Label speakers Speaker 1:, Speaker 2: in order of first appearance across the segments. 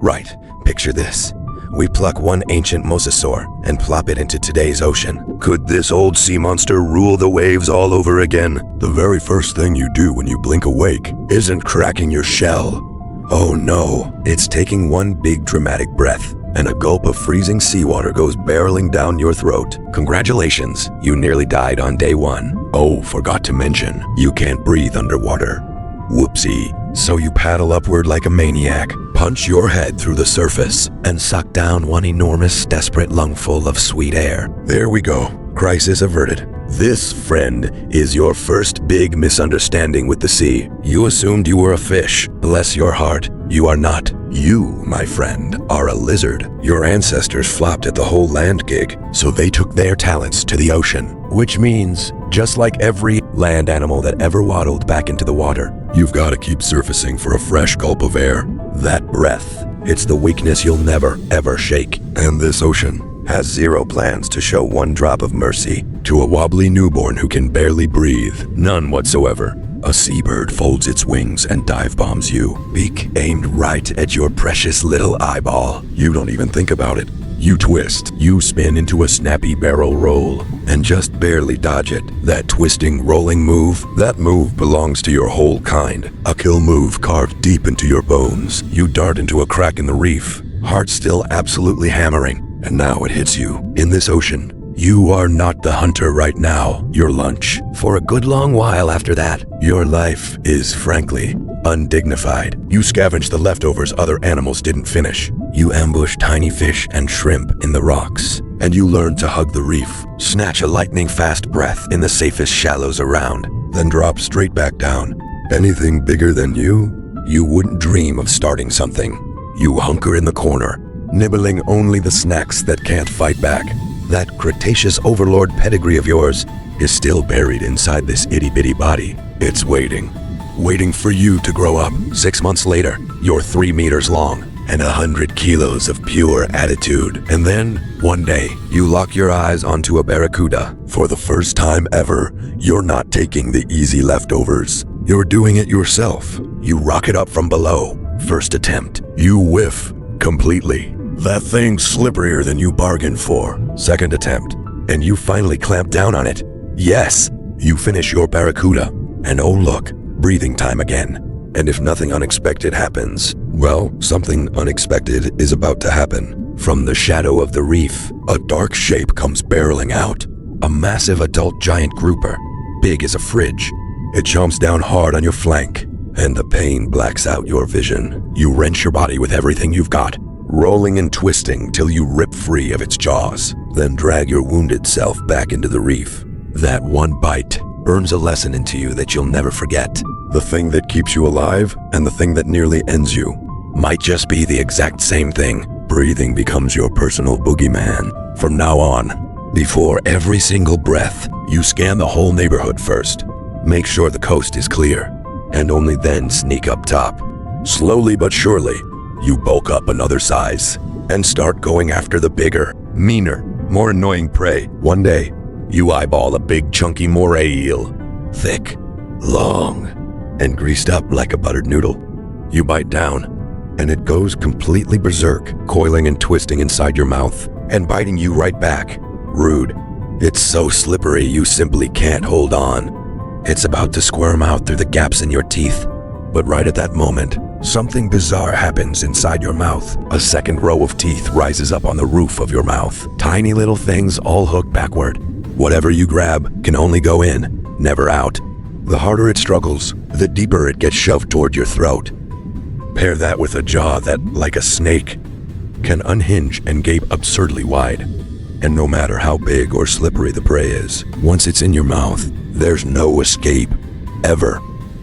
Speaker 1: Right, picture this. We pluck one ancient Mosasaur and plop it into today's ocean. Could this old sea monster rule the waves all over again? The very first thing you do when you blink awake isn't cracking your shell. Oh no, it's taking one big dramatic breath, and a gulp of freezing seawater goes barreling down your throat. Congratulations, you nearly died on day one. Oh, forgot to mention, you can't breathe underwater. Whoopsie. So you paddle upward like a maniac, punch your head through the surface, and suck down one enormous, desperate lungful of sweet air. There we go. Crisis averted. This, friend, is your first big misunderstanding with the sea. You assumed you were a fish. Bless your heart, you are not. You, my friend, are a lizard. Your ancestors flopped at the whole land gig, so they took their talents to the ocean. Which means, just like every land animal that ever waddled back into the water, you've got to keep surfacing for a fresh gulp of air. That breath, it's the weakness you'll never, ever shake. And this ocean has zero plans to show one drop of mercy to a wobbly newborn who can barely breathe. None whatsoever. A seabird folds its wings and dive bombs you, beak aimed right at your precious little eyeball. You don't even think about it. You twist, you spin into a snappy barrel roll, and just barely dodge it. That twisting, rolling move, that move belongs to your whole kind. A kill move carved deep into your bones. You dart into a crack in the reef, heart still absolutely hammering, and now it hits you. In this ocean, you are not the hunter right now, you're lunch. For a good long while after that, your life is, frankly, undignified. You scavenge the leftovers other animals didn't finish. You ambush tiny fish and shrimp in the rocks. And you learn to hug the reef, snatch a lightning-fast breath in the safest shallows around, then drop straight back down. Anything bigger than you wouldn't dream of starting something. You hunker in the corner, nibbling only the snacks that can't fight back. That Cretaceous overlord pedigree of yours is still buried inside this itty-bitty body. It's waiting for you to grow up. 6 months later, you're 3 meters long and 100 kilos of pure attitude. And then, one day, you lock your eyes onto a barracuda. For the first time ever, you're not taking the easy leftovers. You're doing it yourself. You rock it up from below. First attempt. You whiff completely. That thing's slipperier than you bargained for. Second attempt. And you finally clamp down on it. Yes, you finish your barracuda. And oh look, breathing time again. And if nothing unexpected happens, well, something unexpected is about to happen. From the shadow of the reef, a dark shape comes barreling out. A massive adult giant grouper, big as a fridge. It chomps down hard on your flank, and the pain blacks out your vision. You wrench your body with everything you've got, rolling and twisting till you rip free of its jaws, then drag your wounded self back into the reef. That one bite burns a lesson into you that you'll never forget. The thing that keeps you alive and the thing that nearly ends you might just be the exact same thing. Breathing becomes your personal boogeyman. From now on, before every single breath, you scan the whole neighborhood first. Make sure the coast is clear, and only then sneak up top. Slowly but surely, you bulk up another size and start going after the bigger, meaner, more annoying prey. One day, you eyeball a big chunky moray eel, thick, long, and greased up like a buttered noodle. You bite down, and it goes completely berserk, coiling and twisting inside your mouth, and biting you right back. Rude. It's so slippery you simply can't hold on. It's about to squirm out through the gaps in your teeth. But right at that moment, something bizarre happens inside your mouth. A second row of teeth rises up on the roof of your mouth. Tiny little things all hooked backward. Whatever you grab can only go in, never out. The harder it struggles, the deeper it gets shoved toward your throat. Pair that with a jaw that, like a snake, can unhinge and gape absurdly wide. And no matter how big or slippery the prey is, once it's in your mouth, there's no escape. Ever.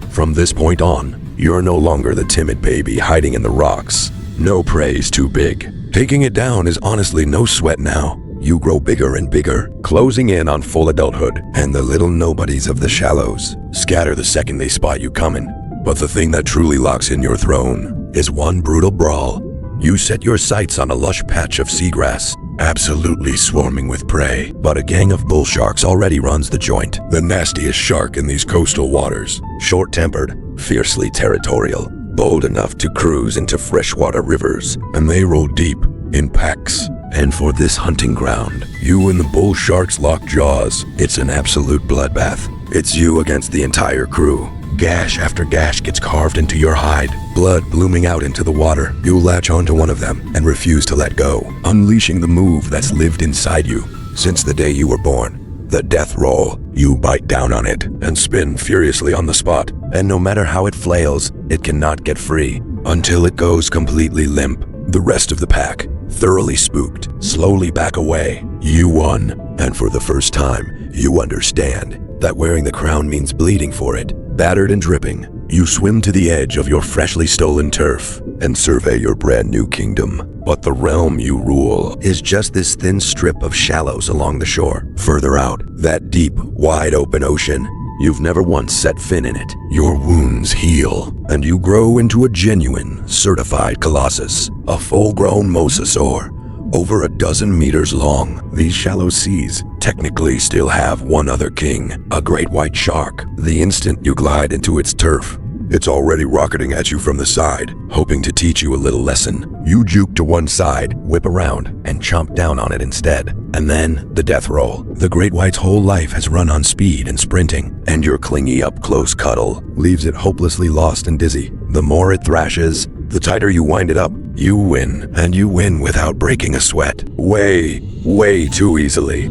Speaker 1: From this point on, you're no longer the timid baby hiding in the rocks. No prey's too big. Taking it down is honestly no sweat now. You grow bigger and bigger, closing in on full adulthood, and the little nobodies of the shallows scatter the second they spot you coming. But the thing that truly locks in your throne is one brutal brawl. You set your sights on a lush patch of seagrass, absolutely swarming with prey, but a gang of bull sharks already runs the joint. The nastiest shark in these coastal waters. Short-tempered, fiercely territorial, bold enough to cruise into freshwater rivers, and they roll deep in packs. And for this hunting ground, you and the bull sharks lock jaws. It's an absolute bloodbath. It's you against the entire crew. Gash after gash gets carved into your hide, blood blooming out into the water. You latch onto one of them and refuse to let go, unleashing the move that's lived inside you since the day you were born. The death roll. You bite down on it and spin furiously on the spot, and no matter how it flails, it cannot get free until it goes completely limp. The rest of the pack, thoroughly spooked, slowly back away. You won, and for the first time, you understand that wearing the crown means bleeding for it. Battered and dripping, you swim to the edge of your freshly stolen turf and survey your brand new kingdom. But the realm you rule is just this thin strip of shallows along the shore. Further out, that deep, wide open ocean. You've never once set fin in it. Your wounds heal, and you grow into a genuine, certified colossus, a full-grown Mosasaur. Over 12 meters long, these shallow seas technically still have one other king, a great white shark. The instant you glide into its turf, it's already rocketing at you from the side, hoping to teach you a little lesson. You juke to one side, whip around, and chomp down on it instead. And then, the death roll. The great white's whole life has run on speed and sprinting, and your clingy up-close cuddle leaves it hopelessly lost and dizzy. The more it thrashes, the tighter you wind it up. You win, and you win without breaking a sweat. Way too easily.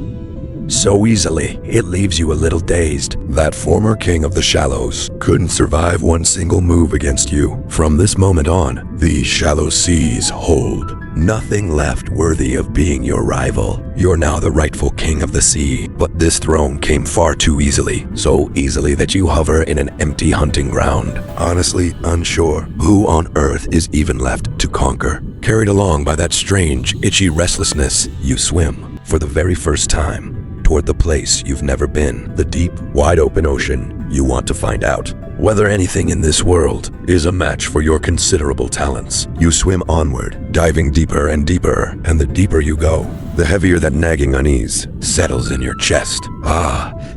Speaker 1: So easily, it leaves you a little dazed. That former king of the shallows couldn't survive one single move against you. From this moment on, these shallow seas hold nothing left worthy of being your rival. You're now the rightful king of the sea, but this throne came far too easily. So easily that you hover in an empty hunting ground, honestly unsure who on earth is even left to conquer. Carried along by that strange, itchy restlessness, you swim, for the very first time, toward the place you've never been, the deep, wide-open ocean. You want to find out whether anything in this world is a match for your considerable talents. You swim onward, diving deeper and deeper, and the deeper you go, the heavier that nagging unease settles in your chest.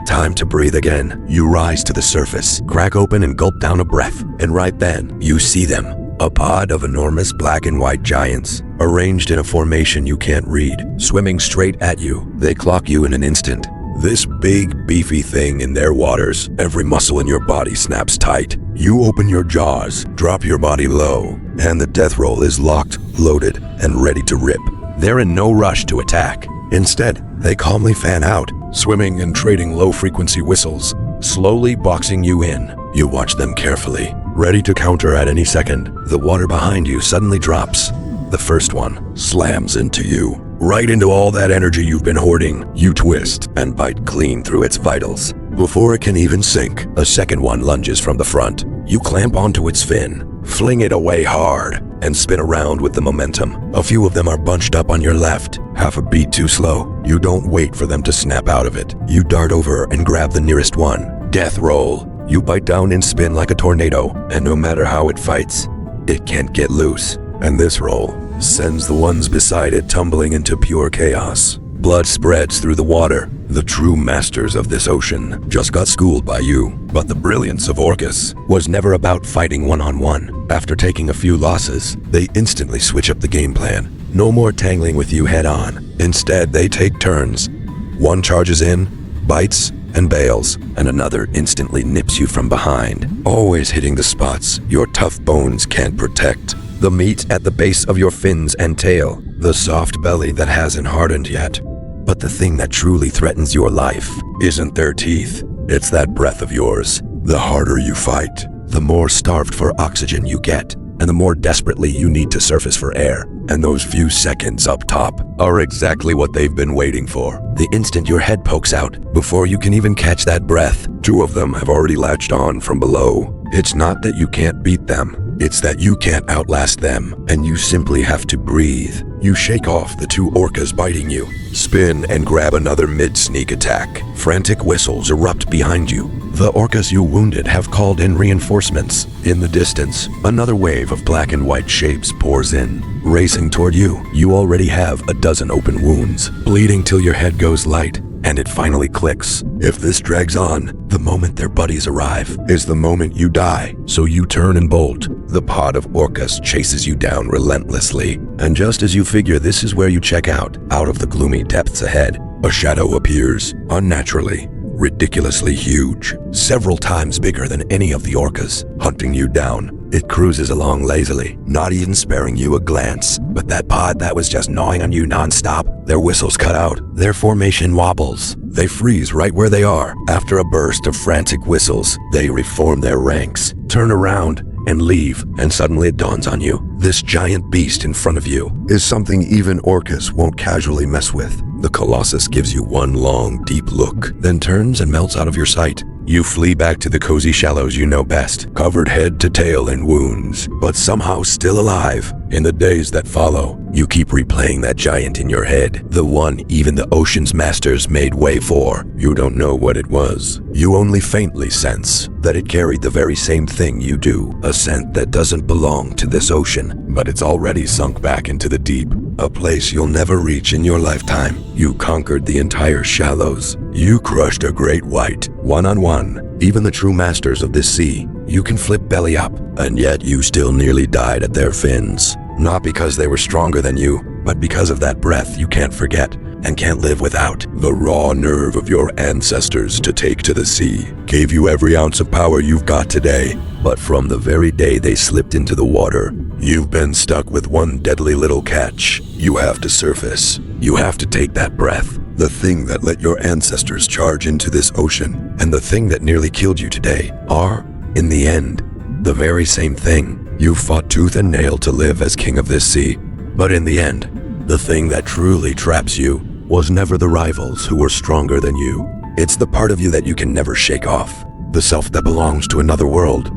Speaker 1: Time to breathe again. You rise to the surface, crack open and gulp down a breath, and right then, you see them. A pod of enormous black and white giants, arranged in a formation you can't read, swimming straight at you. They clock you in an instant. This big, beefy thing in their waters, every muscle in your body snaps tight. You open your jaws, drop your body low, and the death roll is locked, loaded, and ready to rip. They're in no rush to attack. Instead, they calmly fan out, swimming and trading low-frequency whistles, slowly boxing you in. You watch them carefully, ready to counter at any second. The water behind you suddenly drops. The first one slams into you, right into all that energy you've been hoarding. You twist and bite clean through its vitals. Before it can even sink, a second one lunges from the front. You clamp onto its fin, fling it away hard, and spin around with the momentum. A few of them are bunched up on your left, half a beat too slow. You don't wait for them to snap out of it. You dart over and grab the nearest one. Death roll. You bite down and spin like a tornado, and no matter how it fights, it can't get loose. And this roll sends the ones beside it tumbling into pure chaos. Blood spreads through the water. The true masters of this ocean just got schooled by you. But the brilliance of Orcas was never about fighting one-on-one. After taking a few losses, they instantly switch up the game plan. No more tangling with you head-on. Instead, they take turns. One charges in, bites, and bails, and another instantly nips you from behind, always hitting the spots your tough bones can't protect. The meat at the base of your fins and tail, the soft belly that hasn't hardened yet. But the thing that truly threatens your life isn't their teeth, it's that breath of yours. The harder you fight, the more starved for oxygen you get, and the more desperately you need to surface for air. And those few seconds up top are exactly what they've been waiting for. The instant your head pokes out, before you can even catch that breath, two of them have already latched on from below. It's not that you can't beat them, it's that you can't outlast them, and you simply have to breathe. You shake off the two orcas biting you, spin and grab another mid-sneak attack. Frantic whistles erupt behind you. The orcas you wounded have called in reinforcements. In the distance, another wave of black and white shapes pours in. Racing toward you, you already have 12 open wounds, bleeding till your head goes light. and it finally clicks. If this drags on, the moment their buddies arrive is the moment you die. So you turn and bolt. The pod of Orcas chases you down relentlessly, and just as you figure this is where you check out of the gloomy depths ahead, a shadow appears, unnaturally, ridiculously huge, several times bigger than any of the Orcas, hunting you down. It cruises along lazily, not even sparing you a glance. But that pod that was just gnawing on you nonstop, their whistles cut out, their formation wobbles. They freeze right where they are. After a burst of frantic whistles, they reform their ranks, turn around, and leave, and suddenly it dawns on you. This giant beast in front of you is something even Orcas won't casually mess with. The Colossus gives you one long, deep look, then turns and melts out of your sight. You flee back to the cozy shallows you know best, covered head to tail in wounds, but somehow still alive. In the days that follow, you keep replaying that giant in your head, the one even the ocean's masters made way for. You don't know what it was. You only faintly sense that it carried the very same thing you do, a scent that doesn't belong to this ocean, but it's already sunk back into the deep, a place you'll never reach in your lifetime. You conquered the entire shallows. You crushed a great white, one-on-one. Even the true masters of this sea, you can flip belly up, and yet you still nearly died at their fins. Not because they were stronger than you, but because of that breath you can't forget and can't live without. The raw nerve of your ancestors to take to the sea gave you every ounce of power you've got today. But from the very day they slipped into the water, you've been stuck with one deadly little catch. You have to surface. You have to take that breath. The thing that let your ancestors charge into this ocean and the thing that nearly killed you today are, in the end, the very same thing. You fought tooth and nail to live as king of this sea, but in the end, the thing that truly traps you was never the rivals who were stronger than you. It's the part of you that you can never shake off, the self that belongs to another world,